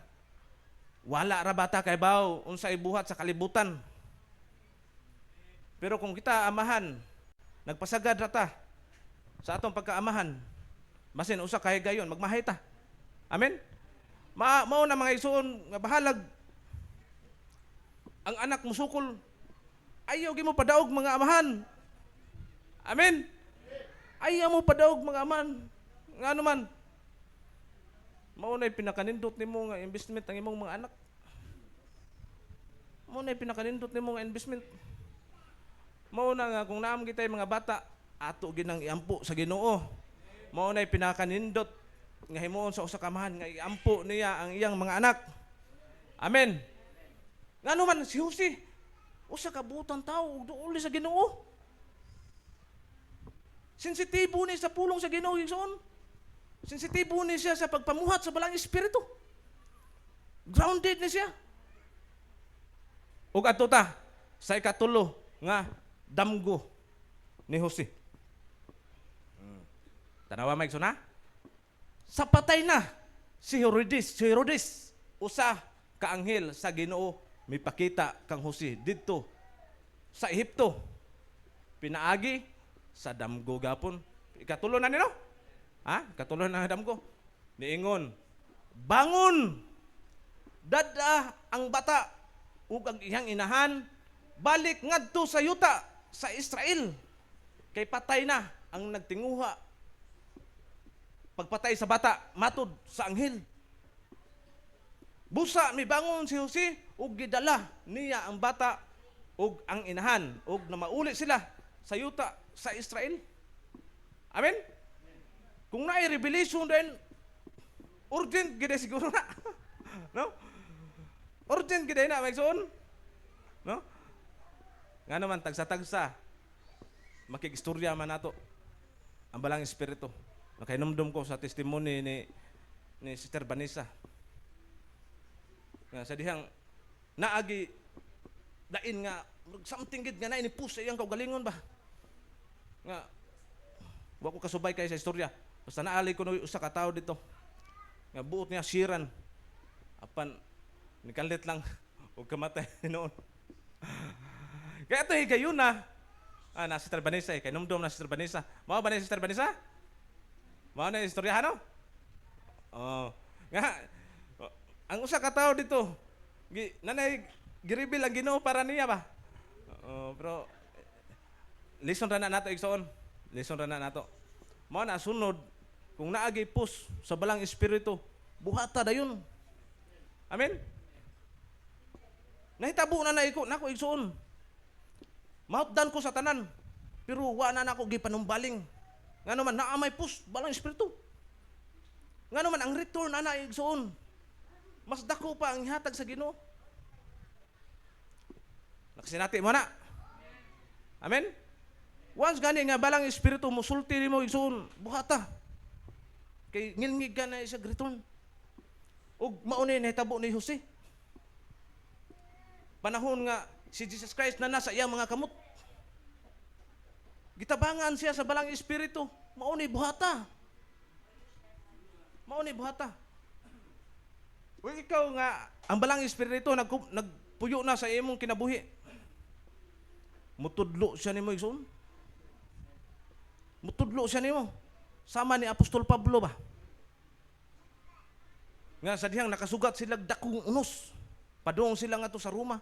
S2: Wala ra bata kay baw unsay buhat sa kalibutan. Pero kung kita amahan, nagpasagad ra ta sa atong pagkaamahan, masin usa ka higayon magmahay ta. Amen. Mao na mga igsoon nga bahalag ang anak musukol. Ayaw gi mo padaog mga amahan. Amen. Ayaw mo padaog mga amahan. Ngano man? Mao na pinakanindot nimo nga investment ang imong mga anak. Mao na pinakanindot nimo nga investment. Mao na nga kung naam kitay mga bata, ato ginang iampo sa Ginoo. Mao na pinakanindot nga himuon sa usa ka amahan nga iampo niya ang iyang mga anak. Amen. Ngano man si Jose, usa ka butang tawo ug duol sa Ginoo. Sensitibo ni sa pulong sa Ginoo igsoon. Sensitibo ni siya sa pagpamuhat sa balang espiritu. Grounded ni siya. Ug adto ta sa ikatulo nga damgo ni Jose. Tanawa may na? Sa patay na si Herodes, usa ka anghel sa Ginoo mipakita kang Jose didto sa Ehipto. Pinaagi sa damgo gapon. Ikatulo na nino? Ha? Ikatulo na damgo. Niingon, bangon! Dada ang bata ug ang iyang inahan balik ngadto sa yuta sa Israel. Kay patay na ang nagtinguha. Pagpatay sa bata, matod sa anghel. Busa mibangon si Jose ug gidala niya ang bata ug ang inahan ug na mauli sila sa yuta sa Israel. Amen. Kung naay revelation din, urgent gid siguro na. No? Urgent gid na magsuon. No? Nga naman tagsa-tagsa makigistorya man nato ang balang espiritu. Nakainumdum ko sa testimony ni Sister Vanessa. Nga sa dihang naagi dain nga something gid nga na ini push sa iyang kaugalingon ba. Nga wa ko kasubay kay sa istorya. Basta naali ko no usa ka tawo dito. Nga buot niya siran. Apan nikalit lang og kamatay noon. Kaya ito higayon na. Na Sister Vanessa kay numdum na Sister Vanessa. Mao ba ni Sister Vanessa? Mao na istorya no? Oh. Nga ang usa ka tawo dito nanay gireveal ang Ginoo para niya ba? Pero lesson ra na nato igsoon. Lesson ra na nato. Mao na sunod kung naagi pus sa balang espiritu, buhata dayon. Amen. Nahitabo na iko nako igsoon. Mautdan ko sa tanan, pero wa na nako gipanumbaling. Ngano man naa may pus balang espiritu. Ngano man ang return ana igsoon. Mas dako pa ang ihatag sa Ginoo. Nakasinati mo na. Amen. Once gani nga balang espiritu musulti nimo igsoon, buhata. Kay ngilngig ka na sa return. Ug mao ni nahitabo ni Jose. Panahon nga si Jesus Christ na nasa iyang mga kamot. Gitabangan siya sa balang espiritu, mao ni buhata. Mao ni buhata. Ug ikaw nga ang balang espiritu nagpuyo na sa imong kinabuhi. Mutudlo siya nimo igsoon. Mutudlo siya nimo. Sama ni Apostol Pablo ba? Nga sa dihang nakasugat sila dakong unos. Padung sila nga to sa Roma.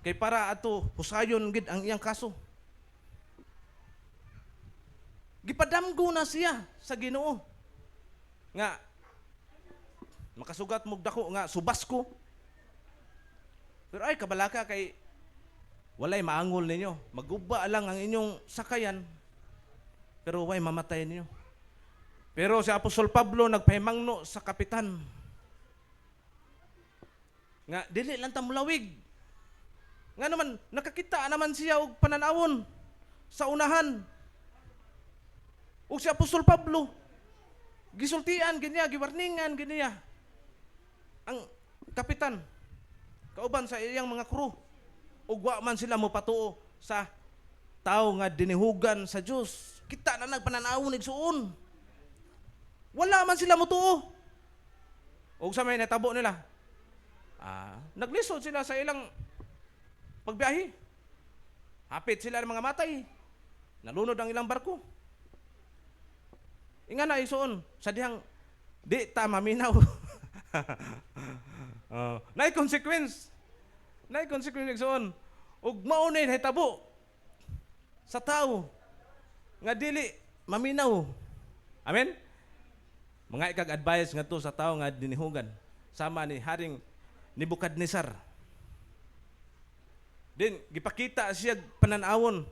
S2: Kay para ato husayon gid ang iyang kaso. Gipadamgo na siya sa Ginoo. Nga makasugat mo dako nga subas ko. Pero ay kabalaka kay walay maangol ninyo. Maguba lang ang inyong sakayan. Pero way mamatay ninyo. Pero si Apostol Pablo nagpahimangno sa kapitan. Nga dili lang ta mulawig. Nga naman nakakita naman siya og pananawon sa unahan. Ug si Apostol Pablo gisultian ginya, giwarningan ginya. kapitan kauban sa iyang mga crew ug wa man sila mo patuo sa tao nga dinihugan sa Dios. Kita na nagpananawon igsuon. Wala man sila motuo. Og sa may natabo nila. Naglisod sila sa ilang pagbiyahe. Hapit sila ng mga matay. Nalunod ang ilang barko. Inga na igsuon sa dihang di ta maminaw. Nay consequence. Nay consequence igsuon. Ug mao ni hitabo sa tao nga dili maminaw. Amen. Mga ikag advice nga to sa tao nga dinihugan sama ni Haring Nebukadnesar. Din gipakita siya pananawon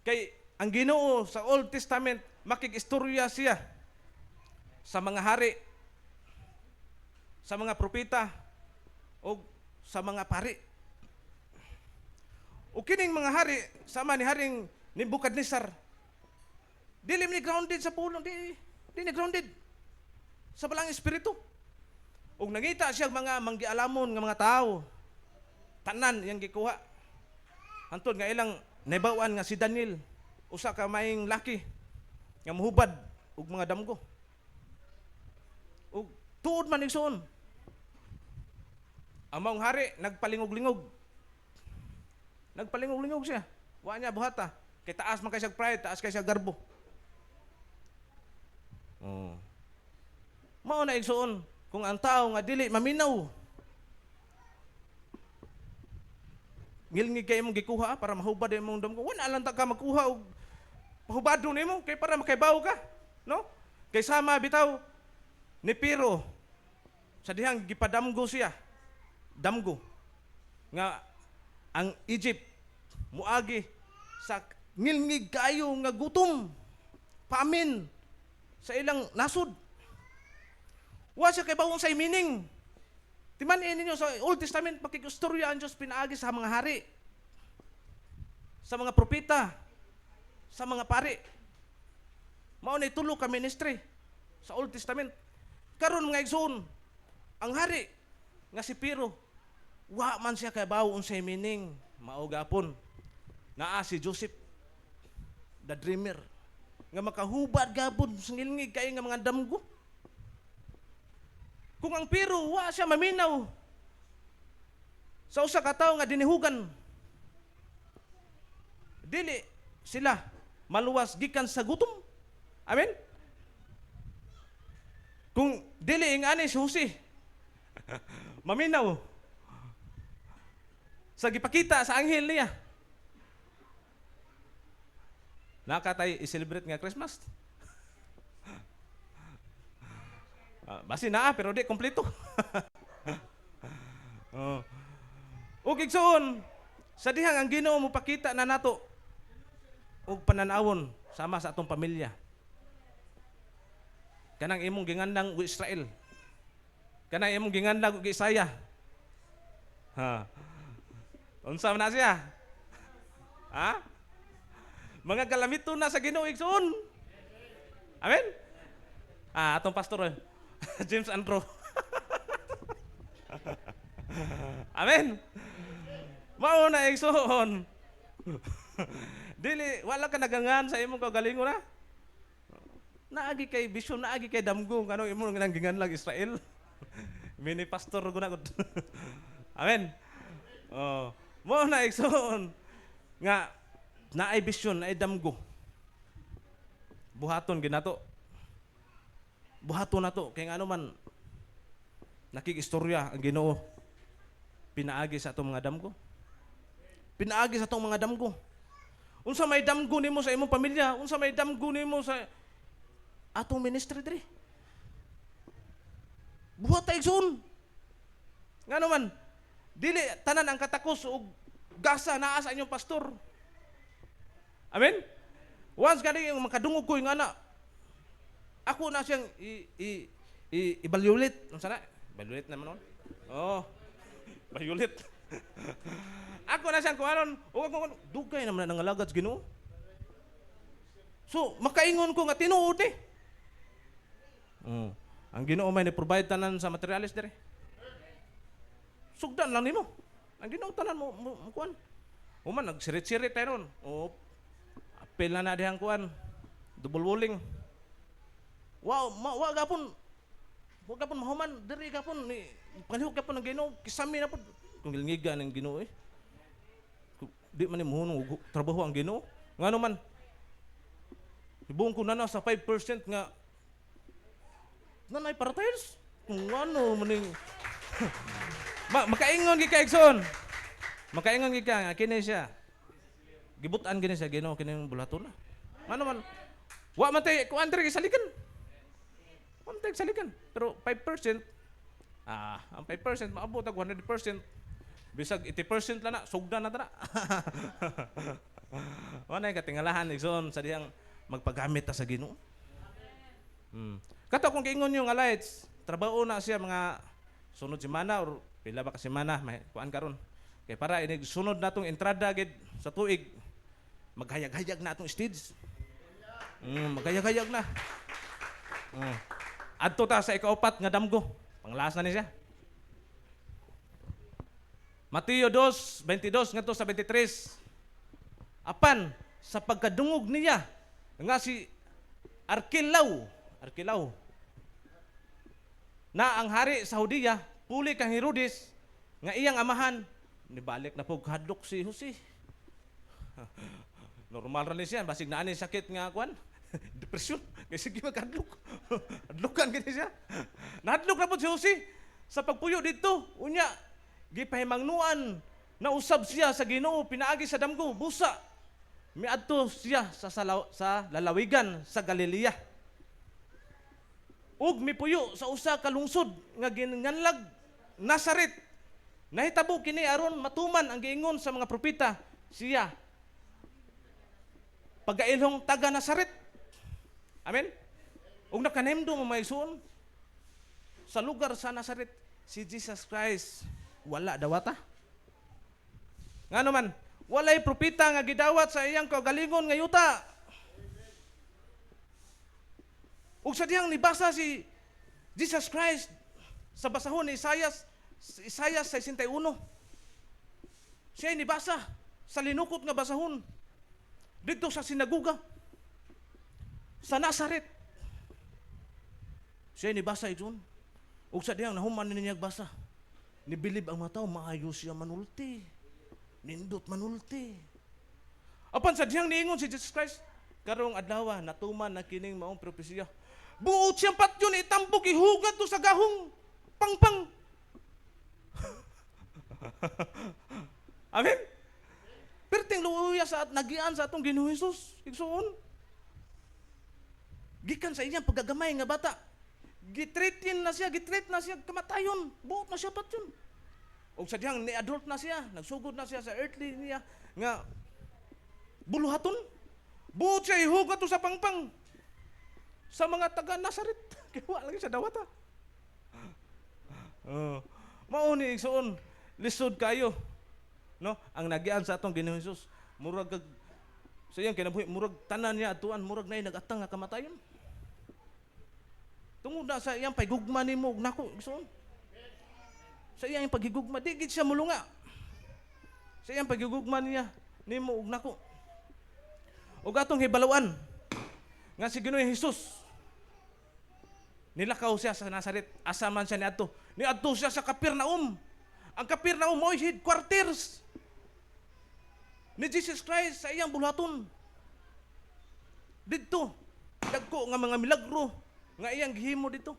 S2: kay ang Ginoo sa Old Testament makig-istorya siya sa mga hari, sa mga propeta o sa mga pari. O kining mga hari sama ni Haring Nebukadnesar dili ni grounded sa pulong, di ni grounded sa balang espiritu. Ug nangita siya mga manggialamon nga mga tao. Tanan yang gikuha. Hantod nga ilang nabawan nga si Daniel, usa ka maing laki nga muhubad og mga damgo. Ug tuod man igsoon. Ang maong hari nagpalingog-lingog. Nagpalingog-lingog siya. Wa niya buhata. Kay taas man kay siya pride, taas kay siya garbo. Mao na igsoon kung ang tao nga dili maminaw. Ngilngig kay imong gikuha para mahubad imong damgo. Wala lang ta ka magkuha og pahubado nimo kay para makaibaw ka, no? Kay sama bitaw ni Pero sa dihang gipadamgo siya. Damgo nga ang Egypt muagi sa ngilngig kayo nga gutom, pamin sa ilang nasod. Wa siya kay bawong sa meaning. Timan-in ninyo sa Old Testament pakikistorya ang Diyos pinaagi sa mga hari, sa mga propeta, sa mga pari. Mao ni tulo ka ministry sa Old Testament. Karon mga igsoon, ang hari nga si Pero, wa man siya kay bawong sa meaning. Mao gapon naa si Joseph the dreamer nga makahubad gapon sa ngilngig kay nga mga damgo. Kung ang Pero wa siya maminaw sa usa ka tawo nga dinihugan, dili sila maluwas gikan sa gutom. Amen. Kung dili ing ani si Jose maminaw sa gipakita sa anghel niya, nakatay i-celebrate nga Christmas. Basi naa pero di kompleto. Ug igsoon sa dihang ang Ginoo mo pakita na nato og pananawon sama sa atong pamilya. Kanang imong gingandang og Israel. Kanang imong gingandang og Isaya. Unsa man na siya? Mga galamito na sa Ginoo igsoon. Amen. Atong pastor James Andrew. Amen. Mao na igsoon. Dili wala ka nagangan sa imong kagalingon na. Naagi kay vision, naagi kay damgo ngano imong gingan lang Israel. Mini pastor gud na gud. Amen. Mao na igsoon nga naay vision, naay damgo. Buhaton ginato. Buhaton nato kay ngano man nakigistorya ang Ginoo pinaagi sa atong mga damgo. Pinaagi sa atong mga damgo. Unsa may damgo nimo sa imong pamilya, unsa may damgo nimo sa atong ministry diri. Buhat ta igsoon. Ngano man dili tanan ang katakos og gasa naa sa inyong pastor. Amen. Once gani yung makadungog ko yung ana, ako na siyang i-evaluate. Ano sana? Evaluate naman nun? Evaluate. Ako na siyang kumanon, dugay naman na nangalagad Ginoo. So, makaingon ko nga tinuod eh. Ang Ginoo may ni-provide tanan sa materialis dire. sugdan lang nimo. Ang Ginoo tanan mo kuan. Human nagsirit-sirit tayo ron. O apel na dihang kuan. Double walling. Wow, wa gapon. Wa gapon mahuman diri gapon ni panihok gapon ng Ginoo kisami na pud. Kung gilngiga ng Ginoo eh. Di man ni muhunong trabaho ang Ginoo. Ngano man ibuong ko na sa 5% nga nanay para tires. Kung ano maning makaingon gi ka Igsoon. Makaingon gi ka nga kini siya. Gibutan gini siya Ginoo kini bulaton na. Ano man wa man tay kuan diri salikan. Wa man tay salikan. Pero 5% ang 5% maabot og 100%. Bisag 80% lang na sugdan na ta na. Wala katingalahan Igsoon sa diyang magpagamit ta sa Ginoo. Kato kung giingon yung lights, trabaho na siya mga sunod semana or pila ba ka semana may kuan karon. Kay para inig sunod natong entrada gid sa tuig. Maghayag-hayag na atong stage. Maghayag-hayag na. Adto ta sa ikaupat nga damgo. Panglaas na ni siya. Mateo 2:22 ngadto sa 23. Apan sa pagkadungog niya nga si Arkilaw na ang hari sa Hudiya puli kang Herodes nga iyang amahan nibalik na pug hadlok si Jose. Normal ra ni siya basig naa ni sakit nga kuan depresyon kay sige magkadlok. Hadlokan gid siya. Nahadlok na pud si Jose sa pagpuyo didto unya gipahimangnuan na usab siya sa Ginoo pinaagi sa damgo busa miadto siya sa lalawigan sa Galilea. Ug mipuyo sa usa ka lungsod nga ginganlag Nazaret. Nahitabo kini aron matuman ang giingon sa mga propeta siya pagailhong taga Nazaret. Amen. Ug nakanhemdo mo maigsoon sa lugar sa Nazaret si Jesus Christ wala dawata. Ngano man walay propeta nga gidawat sa iyang kaugalingon nga yuta. Ug sa diyang nibasa si Jesus Christ sa basahon ni Isaias 61. Siya nibasa sa linukot nga basahon dito sa sinaguga sa Nazaret. Siya nibasa iton. Ug sa diyang nahuman niya basa. Nibilib ang mga tao maayo siya manulti. Nindot manulti. Apan sa diyang niingon si Jesus Christ, karong adlaw natuman na kining maong propesya. Buot siyang patyon itambok ihugat to sa gahong pangpang. Amen. Perting luuya sa nagian sa atong Ginoo Hesus. Igsoon. Gikan sa iyang pagagamay nga bata. Gitreat na siya kamatayon. Buot na siya patyon. O sa diyang ni-adult na siya, nagsugod na siya sa earthly niya, nga buluhaton. Buot siya ihugat to sa pangpang. Sa mga taga Nazaret. Kaya wala lagi sa dawata. Mauni, igsoon, lisod kayo. No? Ang nagian sa atong Ginoo Hesus, murag sa iyang kinabuhi, murag tanan niya atuan, murag na nagatang nga kamatayon. Tungod na sa iyang paigugma nimo ug nako, igsoon. Sa iyang paghigugma, di gid siya mulunga. Sa iyang paghigugma niya, nimo ug nako. Ug atong hibalawan, nga si Ginoong Hesus, nilakaw siya sa Nazaret, asa man siya niadto. Niadto siya sa Capernaum. Ang Capernaum mo'y headquarters ni Jesus Christ sa iyang bulaton. Dito, dagko nga mga milagro nga iyang gihimo dito.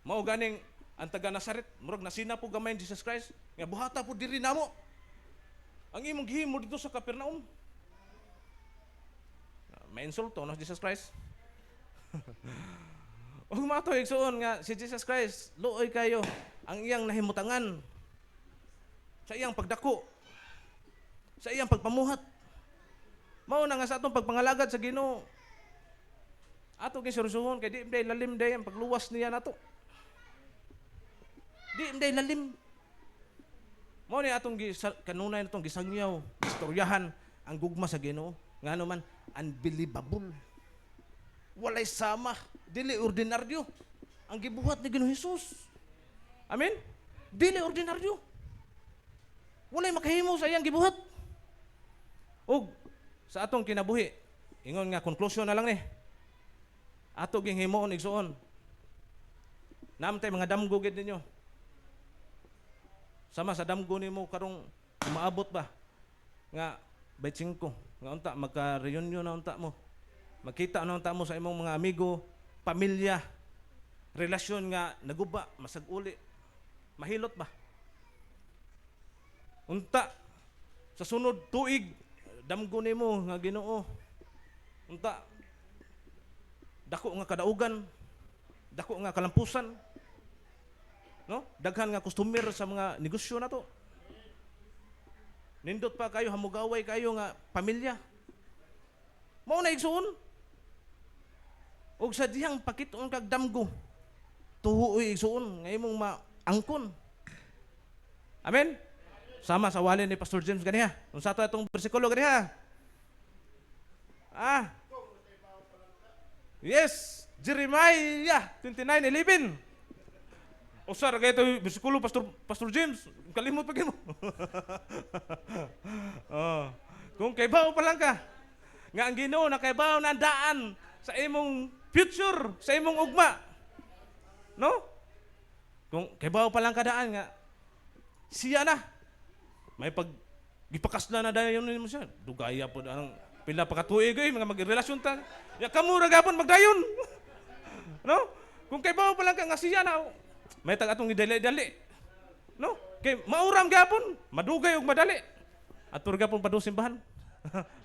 S2: Mao ganing ang taga Nazaret, murag nasina po gamay ni Jesus Christ, nga buhata po diri namo. Ang imong gihimo dito sa Capernaum. May insulto no Jesus Christ. Ug mato igsoon nga si Jesus Christ, luoy kayo ang iyang nahimutangan sa iyang pagdako, sa iyang pagpamuhat. Mao na nga sa atong pagpangalagad sa Ginoo. Ato gisursuhon kay di day lalim day ang pagluwas niya nato. Di day lalim. Mao ni atong kanunay natong gisangyaw, istoryahan ang gugma sa Ginoo. Ngano man unbelievable. Walay sama, dili ordinaryo ang gibuhat ni Ginoong Hesus. Amen. dili ordinaryo. Walay makahimo sa iyang gibuhat. Og sa atong kinabuhi, ingon nga conclusion na lang ni. Ato ging himuon igsuon. Namtay mga damgo gid ninyo. Sama sa damgo nimo karong maabot ba nga 25 nga unta magka-reunion na unta mo. Makita na unta mo sa imong mga amigo, pamilya, relasyon nga naguba, masag-uli. Mahilot ba? Unta sa sunod tuig damgo nimo nga Ginoo. Unta dako nga kadaugan, dako nga kalampusan. No? Daghan nga customer sa mga negosyo na to. Nindot pa kayo, hamugaway kayo nga pamilya. Mao na igsuon. Og sa dihang pakiton kag damgo, tuhuoy igsuon nga imong maangkon. Amen? Sama sa walin ni Pastor James ganiha. Unsa to atong bersikulo ganiha? Yes, Jeremiah 29:11. Usar kay ito bersikulo Pastor James, kalimot pa mo. Oh. Kung kaybaw pa lang ka, nga ang Ginoo nakaybaw na daan sa imong future, sa imong ugma. No? Kung kaybaw pa lang ka daan nga siya na. May pag gipakasla na dayon mo siya. Dugaya po ang pila pa katuig mga magrelasyon ta. Ya kamo ra gapon magdayon. No? Kung kaybaw pa lang ka nga siya na may tag atong idali-dali. No? Kay mauram gapon, madugay og madali. Atur gapon pa do simbahan.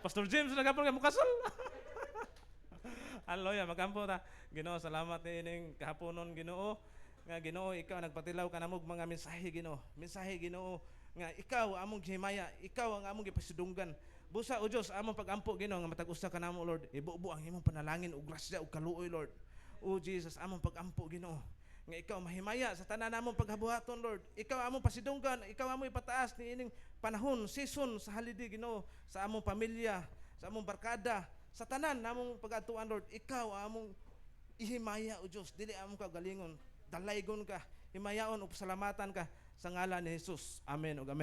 S2: Pastor James na gapon nga mukasal. Hallelujah, magampo ta. Ginoo, salamat ining kahaponon Ginoo. Nga Ginoo, ikaw nagpatilaw ka namog mga mensahe Ginoo. Mensahe Ginoo nga ikaw among gihimaya, ikaw ang among gipasidunggan. Busa o Dios among pagampo Ginoo nga matag usa ka namo Lord. Ibubo ang imong panalangin ug grasya ug kaluoy Lord. O Jesus, among pagampo Ginoo. Nga ikaw mahimaya sa tanan namong paghabuhaton Lord. Ikaw among pasidunggan, ikaw among ipataas ni ining panahon, season sa holiday Ginoo, sa among pamilya, sa among barkada, sa tanan namong pag-atuan Lord. Ikaw among ihimaya o Dios, dili among kagalingon. Dalaygon ka, himayaon o pasalamatan ka sa ngalan ni Jesus. Amen ug amen.